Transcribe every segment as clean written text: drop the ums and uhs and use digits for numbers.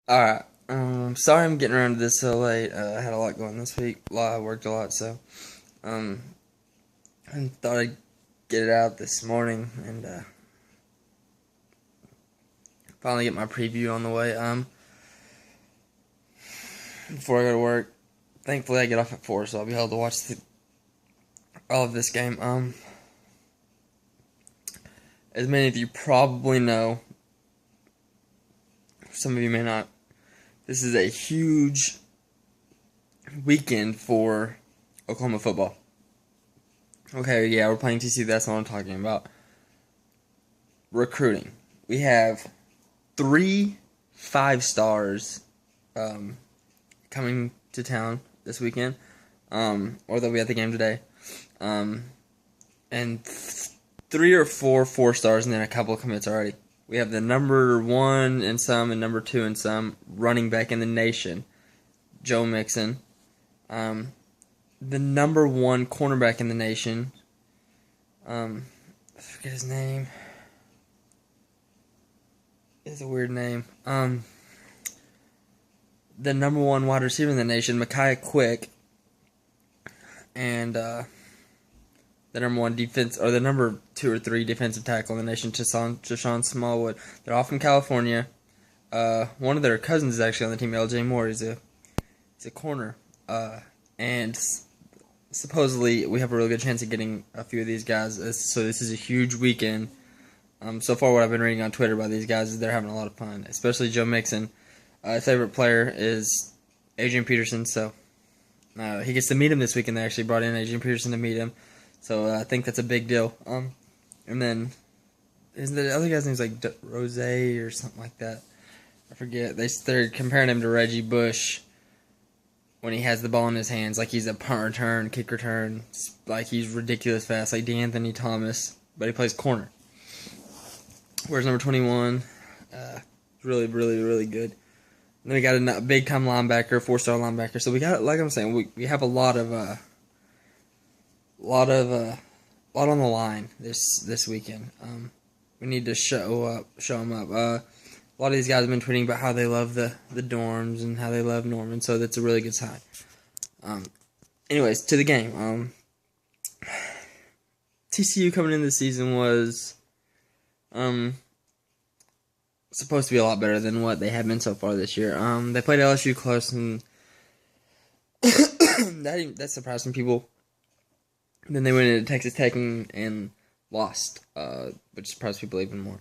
Alright, sorry I'm getting around to this so late. I had a lot going this week. I worked a lot, so, um, I thought I'd get it out this morning and, finally get my preview on the way, before I go to work. Thankfully I get off at 4, so I'll be able to watch all of this game. As many of you probably know, some of you may not, this is a huge weekend for Oklahoma football. Okay, yeah, we're playing TCU. That's what I'm talking about. Recruiting. We have 3 5 stars coming to town this weekend, or they'll be at the game today. And 3 or 4 4 stars, and then a couple of commits already. We have the number 1 in some and number 2 in some running back in the nation, Joe Mixon. The number 1 cornerback in the nation. I forget his name. It's a weird name. The number 1 wide receiver in the nation, Micaiah Quick, and the number 1 defense, or the number 2 or 3 defensive tackle in the nation, Jashawn Smallwood. They're all from California. One of their cousins is actually on the team, LJ Moore. He's a corner. And supposedly we have a really good chance of getting a few of these guys. So this is a huge weekend. So far what I've been reading on Twitter about these guys is they're having a lot of fun, especially Joe Mixon. His favorite player is Adrian Peterson, so he gets to meet him this weekend. They actually brought in Adrian Peterson to meet him, so I think that's a big deal. And then isn't the other guy's name's like Rose or something like that? I forget. They're comparing him to Reggie Bush when he has the ball in his hands, like he's a punt return, kick return, like he's ridiculous fast, like DeAnthony Thomas, but he plays corner. Where's number 21? Really, really, really good. And then we got a big time linebacker, 4-star linebacker. So we got, like I'm saying, we have a lot on the line this weekend. We need to show them up. A lot of these guys have been tweeting about how they love the dorms and how they love Norman, so that's a really good sign. Anyways, to the game. TCU coming in this season was supposed to be a lot better than what they have been so far this year. They played LSU close, and that surprised some people. Then they went into Texas Tech and lost, which surprised people even more.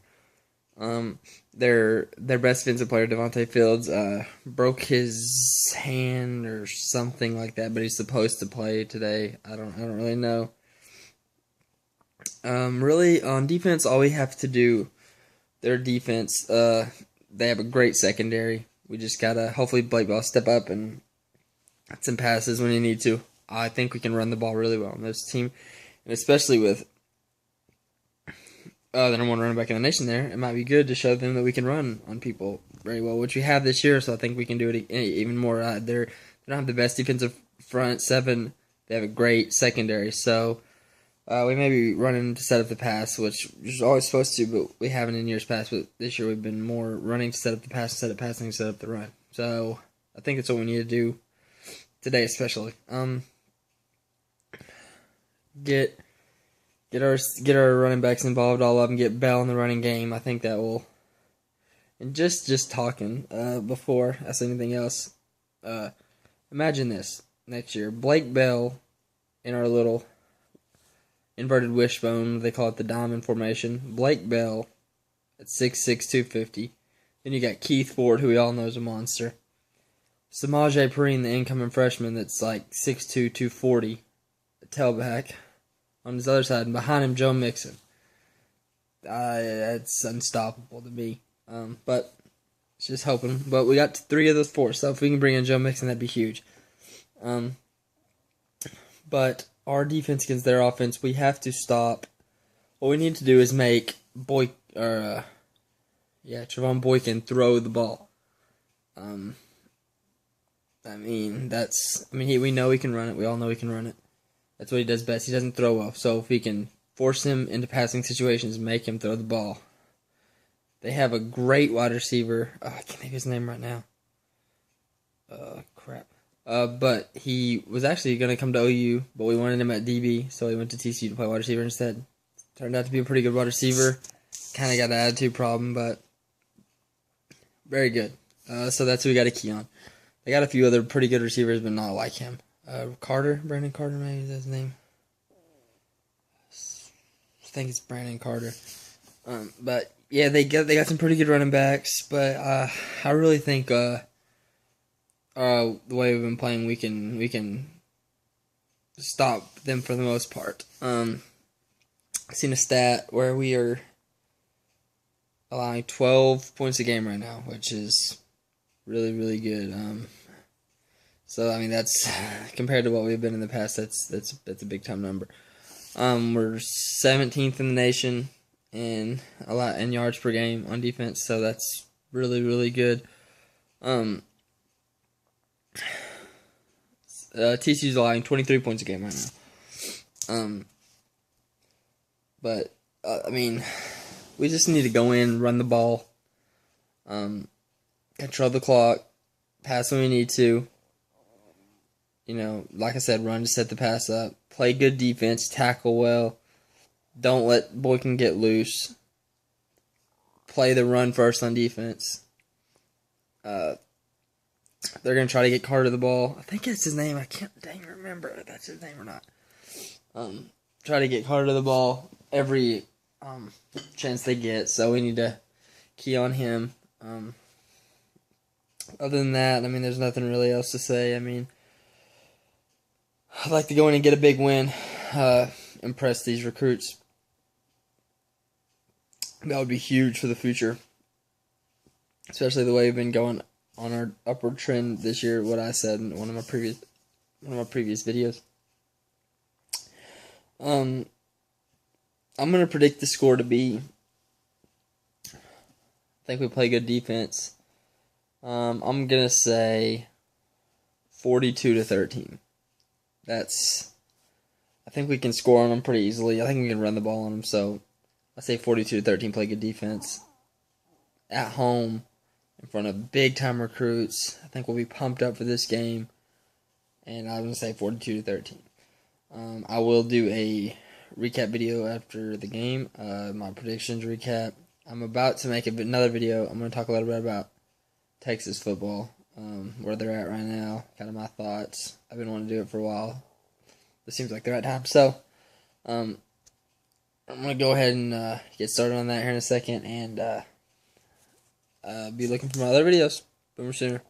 Their best defensive player, Devontae Fields, broke his hand or something like that, but he's supposed to play today. I don't really know. Really, on defense, all we have to do, their defense, they have a great secondary. We just gotta, hopefully Blake Bell step up and some passes when he need to. I think we can run the ball really well on this team, and especially with the number 1 running back in the nation there, it might be good to show them that we can run on people very well, which we have this year, so I think we can do it even more. They don't have the best defensive front 7. They have a great secondary, so we may be running to set up the pass, which is always supposed to, but we haven't in years past. But this year we've been more running to set up the pass, instead of passing to set up the run. So I think that's what we need to do today, especially. Get our running backs involved, all of them. Get Bell in the running game. I think that will. And just talking before I say anything else, imagine this next year: Blake Bell in our little inverted wishbone, they call it the diamond formation. Blake Bell at 6'6", 250. Then you got Keith Ford, who we all know is a monster. Samaje Perine, the incoming freshman, that's like 6'2", 240, the tailback. On his other side, and behind him, Joe Mixon. That's unstoppable to me. But it's just hoping. But we got 3 of those 4, so if we can bring in Joe Mixon, that'd be huge. But our defense against their offense, we have to stop. What we need to do is make Trevon Boykin throw the ball. We know he can run it. We all know he can run it. That's what he does best. He doesn't throw well. So if we can force him into passing situations, make him throw the ball. They have a great wide receiver. I can't think of his name right now. Crap. But he was actually going to come to OU, but we wanted him at DB, so he went to TCU to play wide receiver instead. Turned out to be a pretty good wide receiver. Kind of got an attitude problem, but very good. So that's who we got a key on. They got a few other pretty good receivers, but not like him. Brandon Carter, maybe is his name. I think it's Brandon Carter. But yeah, they got some pretty good running backs, but I really think the way we've been playing, we can stop them for the most part. I've seen a stat where we are allowing 12 points a game right now, which is really, really good. So I mean, that's compared to what we've been in the past. That's a big time number. We're 17th in the nation in yards per game on defense, so that's really, really good. TCU's allowing 23 points a game right now. But I mean, we just need to go in, run the ball, control the clock, pass when we need to. Like I said, run to set the pass up, play good defense, tackle well, don't let Boykin get loose, play the run first on defense. They're going to try to get Carter the ball. I think that's his name. I can't remember if that's his name or not. Try to get Carter the ball every chance they get, so we need to key on him. Other than that, I mean, there's nothing really else to say. I mean, I'd like to go in and get a big win, impress these recruits. That would be huge for the future, especially the way we've been going on our upward trend this year. What I said in one of my previous videos. I'm gonna predict the score to be. I think we play good defense. I'm gonna say 42-13. I think we can score on them pretty easily. I think we can run the ball on them. So I say 42-13. Play good defense at home in front of big time recruits. I think we'll be pumped up for this game, and I'm gonna say 42-13. I will do a recap video after the game. My predictions recap. I'm about to make another video. I'm gonna talk a little bit about Texas football. Where they're at right now, kind of my thoughts. I've been wanting to do it for a while. This seems like the right time. So, I'm going to go ahead and get started on that here in a second, and be looking for my other videos. Boomer Sooner.